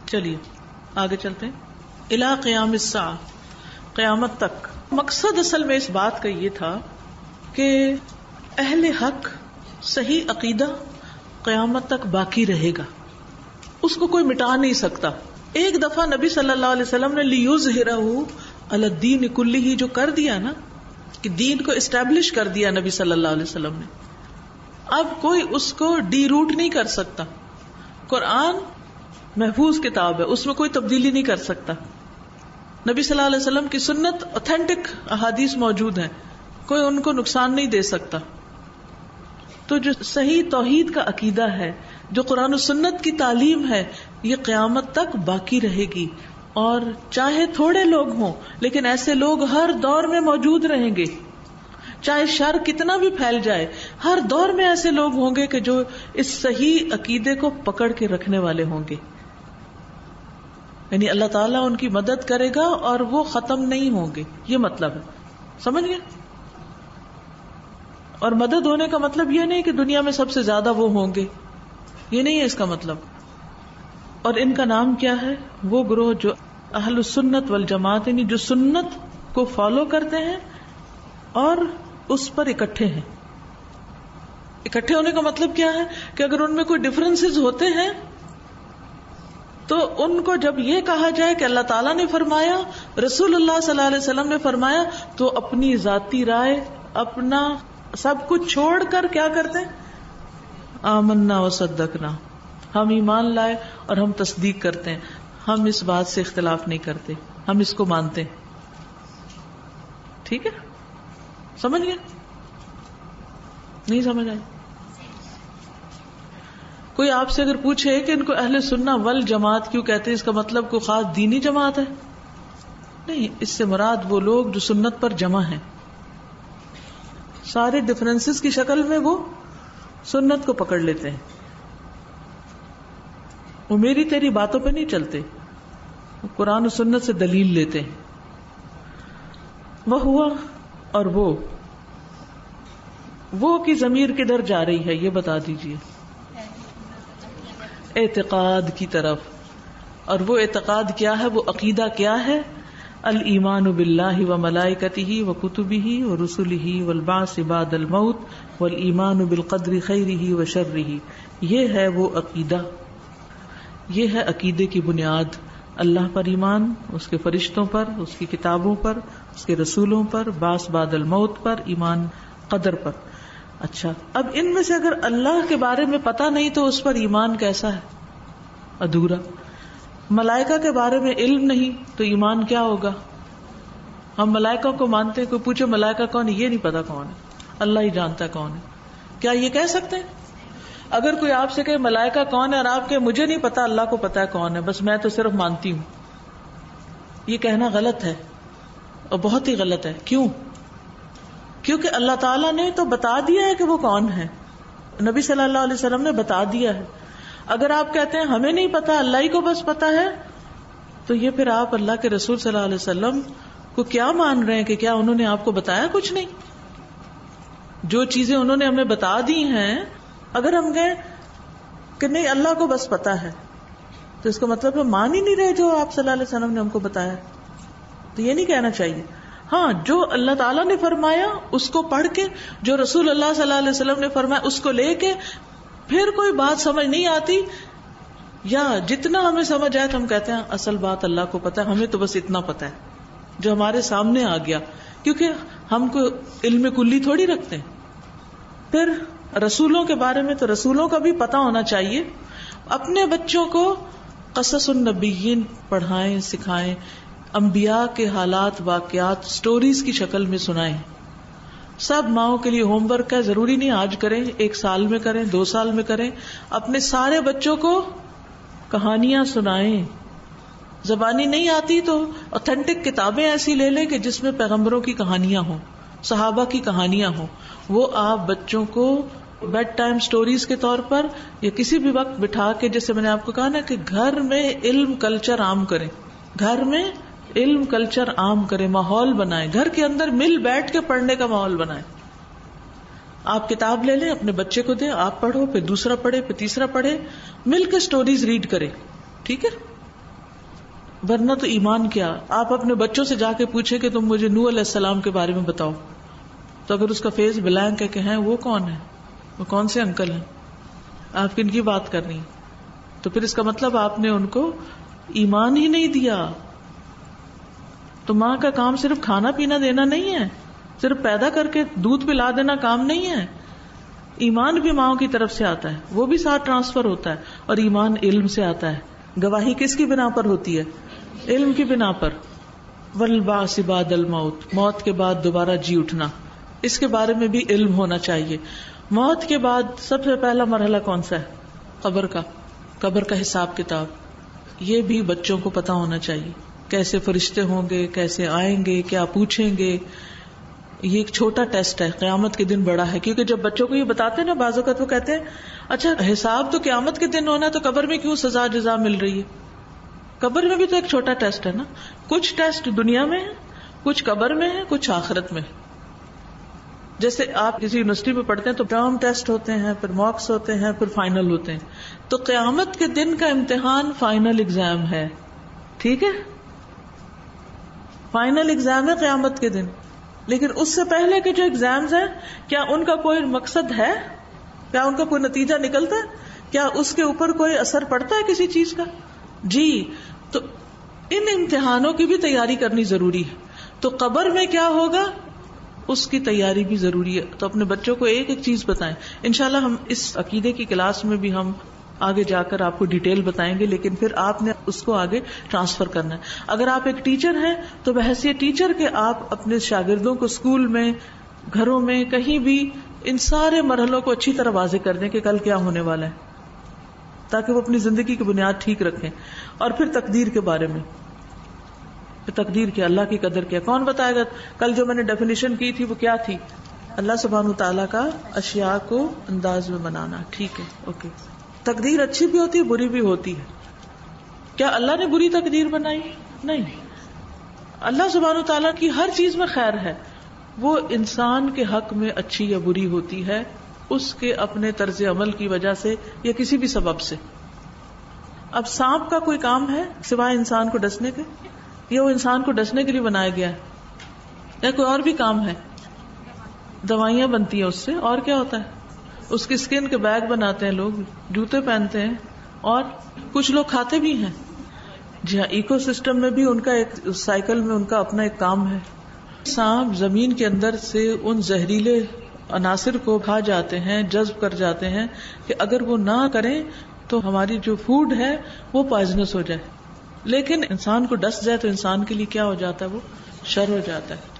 چلیے آگے چلتے ہیں. الی قیام الساعہ، قیامت تک. مقصد اصل میں اس بات کا یہ تھا کہ اہل حق صحیح عقیدہ قیامت تک باقی رہے گا، اس کو کوئی مٹا نہیں سکتا. ایک دفعہ نبی صلی اللہ علیہ وسلم نے لیظہرہ علی الدین کلہ جو کر دیا نا، کہ دین کو اسٹیبلش کر دیا نبی صلی اللہ علیہ وسلم نے، اب کوئی اس کو ڈی روٹ نہیں کر سکتا. قرآن محفوظ کتاب ہے، اس میں کوئی تبدیلی نہیں کر سکتا. نبی صلی اللہ علیہ وسلم کی سنت اوتھینٹک احادیث موجود ہیں، کوئی ان کو نقصان نہیں دے سکتا. تو جو صحیح توحید کا عقیدہ ہے، جو قرآن و سنت کی تعلیم ہے، یہ قیامت تک باقی رہے گی. اور چاہے تھوڑے لوگ ہوں لیکن ایسے لوگ ہر دور میں موجود رہیں گے. چاہے شر کتنا بھی پھیل جائے، ہر دور میں ایسے لوگ ہوں گے کہ جو اس صحیح عقیدے کو پکڑ کے رکھنے والے ہوں گے. یعنی اللہ تعالیٰ ان کی مدد کرے گا اور وہ ختم نہیں ہوں گے، یہ مطلب ہے. سمجھ گئے؟ اور مدد ہونے کا مطلب یہ نہیں کہ دنیا میں سب سے زیادہ وہ ہوں گے، یہ نہیں ہے اس کا مطلب. اور ان کا نام کیا ہے؟ وہ گروہ جو اہل السنت والجماعت، یعنی جو سنت کو فالو کرتے ہیں اور اس پر اکٹھے ہیں. اکٹھے ہونے کا مطلب کیا ہے کہ اگر ان میں کوئی ڈفرینسز ہوتے ہیں تو ان کو جب یہ کہا جائے کہ اللہ تعالیٰ نے فرمایا، رسول اللہ صلی اللہ علیہ وسلم نے فرمایا، تو اپنی ذاتی رائے، اپنا سب کچھ چھوڑ کر کیا کرتے ہیں؟ آمنا وصدقنا، ہم ایمان لائے اور ہم تصدیق کرتے ہیں، ہم اس بات سے اختلاف نہیں کرتے، ہم اس کو مانتے ہیں. ٹھیک ہے؟ سمجھ گئے؟ نہیں سمجھ آئی؟ کوئی آپ سے اگر پوچھے کہ ان کو اہل سنہ والجماعت کیوں کہتے ہیں، اس کا مطلب کوئی خاص دینی جماعت ہے؟ نہیں، اس سے مراد وہ لوگ جو سنت پر جمع ہیں، سارے ڈفرینسز کی شکل میں وہ سنت کو پکڑ لیتے ہیں. وہ میری تیری باتوں پہ نہیں چلتے، وہ قرآن و سنت سے دلیل لیتے ہیں. وہ ہوا اور وہ کی ضمیر کدھر جا رہی ہے یہ بتا دیجئے. اعتقاد کی طرف. اور وہ اعتقاد کیا ہے، وہ عقیدہ کیا ہے؟ الایمان باللہ وملائکتہ وکتبہ ورسلہ والبعث بعد الموت والایمان بالقدر خیرہ وشرہ. یہ ہے وہ عقیدہ، یہ ہے عقیدے کی بنیاد. اللہ پر ایمان، اس کے فرشتوں پر، اس کی کتابوں پر، اس کے رسولوں پر، بعث بعد الموت پر، ایمان قدر پر. اچھا، اب ان میں سے اگر اللہ کے بارے میں پتہ نہیں تو اس پر ایمان کیسا ہے؟ ادھورا. ملائکہ کے بارے میں علم نہیں تو ایمان کیا ہوگا؟ ہم ملائکہ کو مانتے ہیں، کوئی پوچھے ملائکہ کون ہے، یہ نہیں پتا کون ہے، اللہ ہی جانتا ہے کون ہے. کیا یہ کہہ سکتے ہیں؟ اگر کوئی آپ سے کہے ملائکہ کون ہے اور آپ کہ مجھے نہیں پتا، اللہ کو پتا ہے کون ہے، بس میں تو صرف مانتی ہوں، یہ کہنا غلط ہے اور بہت ہی غلط ہے. کیوں؟ کیونکہ اللہ تعالیٰ نے تو بتا دیا ہے کہ وہ کون ہے، نبی صلی اللہ علیہ وسلم نے بتا دیا ہے. اگر آپ کہتے ہیں ہمیں نہیں پتا، اللہ ہی کو بس پتا ہے، تو یہ پھر آپ اللہ کے رسول صلی اللہ علیہ وسلم کو کیا مان رہے ہیں کہ کیا انہوں نے آپ کو بتایا کچھ نہیں؟ جو چیزیں انہوں نے ہمیں بتا دی ہیں، اگر ہم گئے کہ نہیں اللہ کو بس پتا ہے، تو اس کا مطلب ہم مان ہی نہیں رہے جو آپ صلی اللہ علیہ وسلم نے ہم کو بتایا. تو یہ نہیں کہنا چاہیے. ہاں، جو اللہ تعالیٰ نے فرمایا اس کو پڑھ کے، جو رسول اللہ صلی اللہ علیہ وسلم نے فرمایا اس کو لے کے، پھر کوئی بات سمجھ نہیں آتی یا جتنا ہمیں سمجھ آئے تو ہم کہتے ہیں اصل بات اللہ کو پتا ہے، ہمیں تو بس اتنا پتا ہے جو ہمارے سامنے آ گیا، کیونکہ ہم کو علم کلی تھوڑی رکھتے ہیں. پھر رسولوں کے بارے میں تو رسولوں کا بھی پتا ہونا چاہیے. اپنے بچوں کو قصص النبیین پڑھائیں، سکھائیں، انبیاء کے حالات، واقعات، سٹوریز کی شکل میں سنائیں. سب ماؤں کے لیے ہوم ورک ہے، ضروری نہیں آج کریں، 1 سال میں کریں، 2 سال میں کریں. اپنے سارے بچوں کو کہانیاں سنائیں. زبانی نہیں آتی تو اوتھینٹک کتابیں ایسی لے لیں کہ جس میں پیغمبروں کی کہانیاں ہوں، صحابہ کی کہانیاں ہوں. وہ آپ بچوں کو بیڈ ٹائم سٹوریز کے طور پر یا کسی بھی وقت بٹھا کے، جیسے میں نے آپ کو کہا نا کہ گھر میں علم کلچر عام کریں، گھر میں علم کلچر عام کریں، ماحول بنائیں، گھر کے اندر مل بیٹھ کے پڑھنے کا ماحول بنائیں. آپ کتاب لے لیں، اپنے بچے کو دیں، آپ پڑھو، پھر دوسرا پڑھے، پھر تیسرا پڑھے، مل کے سٹوریز ریڈ کریں. ٹھیک ہے؟ ورنہ تو ایمان کیا. آپ اپنے بچوں سے جا کے پوچھیں کہ تم مجھے نوح علیہ السلام کے بارے میں بتاؤ، تو اگر اس کا فیس بلینک ہے کہ ہیں وہ کون ہے، وہ کون سے انکل ہیں، آپ کن کی بات کر رہی ہیں، تو پھر اس کا مطلب آپ نے ان کو ایمان ہی نہیں دیا. تو ماں کا کام صرف کھانا پینا دینا نہیں ہے، صرف پیدا کر کے دودھ پلا دینا کام نہیں ہے. ایمان بھی ماں کی طرف سے آتا ہے، وہ بھی ساتھ ٹرانسفر ہوتا ہے. اور ایمان علم سے آتا ہے. گواہی کس کی بنا پر ہوتی ہے؟ علم کی بنا پر. والبعث بعد الموت، موت کے بعد دوبارہ جی اٹھنا، اس کے بارے میں بھی علم ہونا چاہیے. موت کے بعد سب سے پہلا مرحلہ کون سا ہے؟ قبر کا. قبر کا حساب کتاب یہ بھی بچوں کو پتا ہونا چاہیے. کیسے فرشتے ہوں گے، کیسے آئیں گے، کیا پوچھیں گے. یہ ایک چھوٹا ٹیسٹ ہے، قیامت کے دن بڑا ہے. کیونکہ جب بچوں کو یہ بتاتے ہیں نا، بعض اوقات وہ کہتے ہیں اچھا حساب تو قیامت کے دن ہونا ہے، تو قبر میں کیوں سزا جزا مل رہی ہے؟ قبر میں بھی تو ایک چھوٹا ٹیسٹ ہے نا. کچھ ٹیسٹ دنیا میں ہے، کچھ قبر میں ہے، کچھ آخرت میں. جیسے آپ کسی یونیورسٹی میں پڑھتے ہیں تو ٹرم ٹیسٹ ہوتے ہیں، پھر مارکس ہوتے ہیں، پھر فائنل ہوتے ہیں. تو قیامت کے دن کا امتحان فائنل ایگزام ہے. ٹھیک ہے، فائنل ایگزام ہے قیامت کے دن. لیکن اس سے پہلے کے جو ایگزامز ہیں، کیا ان کا کوئی مقصد ہے؟ کیا ان کا کوئی نتیجہ نکلتا ہے؟ کیا اس کے اوپر کوئی اثر پڑتا ہے کسی چیز کا؟ جی. تو ان امتحانوں کی بھی تیاری کرنی ضروری ہے. تو قبر میں کیا ہوگا اس کی تیاری بھی ضروری ہے. تو اپنے بچوں کو ایک ایک چیز بتائیں. انشاءاللہ ہم اس عقیدے کی کلاس میں بھی ہم آگے جا کر آپ کو ڈیٹیل بتائیں گے، لیکن پھر آپ نے اس کو آگے ٹرانسفر کرنا ہے. اگر آپ ایک ٹیچر ہیں تو بحیثیت ٹیچر کے آپ اپنے شاگردوں کو اسکول میں، گھروں میں، کہیں بھی ان سارے مرحلوں کو اچھی طرح واضح کر دیں کہ کل کیا ہونے والا ہے، تاکہ وہ اپنی زندگی کی بنیاد ٹھیک رکھیں. اور پھر تقدیر کے بارے میں، تقدیر کیا، اللہ کی قدر کیا، کون بتائے گا؟ کل جو میں نے ڈیفینیشن کی تھی وہ کیا تھی؟ اللہ سبحانہ تعالیٰ کا اشیاء کو انداز میں بنانا. ٹھیک ہے، اوکے. تقدیر اچھی بھی ہوتی ہے، بری بھی ہوتی ہے. کیا اللہ نے بری تقدیر بنائی؟ نہیں. اللہ سبحانہ تعالیٰ کی ہر چیز میں خیر ہے. وہ انسان کے حق میں اچھی یا بری ہوتی ہے اس کے اپنے طرز عمل کی وجہ سے یا کسی بھی سبب سے. اب سانپ کا کوئی کام ہے سوائے انسان کو ڈسنے کے؟ یا وہ انسان کو ڈسنے کے لیے بنایا گیا ہے؟ یا کوئی اور بھی کام ہے؟ دوائیاں بنتی ہیں اس سے، اور کیا ہوتا ہے؟ اس کی اسکن کے بیگ بناتے ہیں لوگ، جوتے پہنتے ہیں، اور کچھ لوگ کھاتے بھی ہیں. جی ہاں، ایکو سسٹم میں بھی ان کا ایک سائیکل میں ان کا اپنا ایک کام ہے. سانپ زمین کے اندر سے ان زہریلے عناصر کو کھا جاتے ہیں، جذب کر جاتے ہیں کہ اگر وہ نہ کریں تو ہماری جو فوڈ ہے وہ پوائزنس ہو جائے. لیکن انسان کو ڈس جائے تو انسان کے لیے کیا ہو جاتا ہے؟ وہ شر ہو جاتا ہے.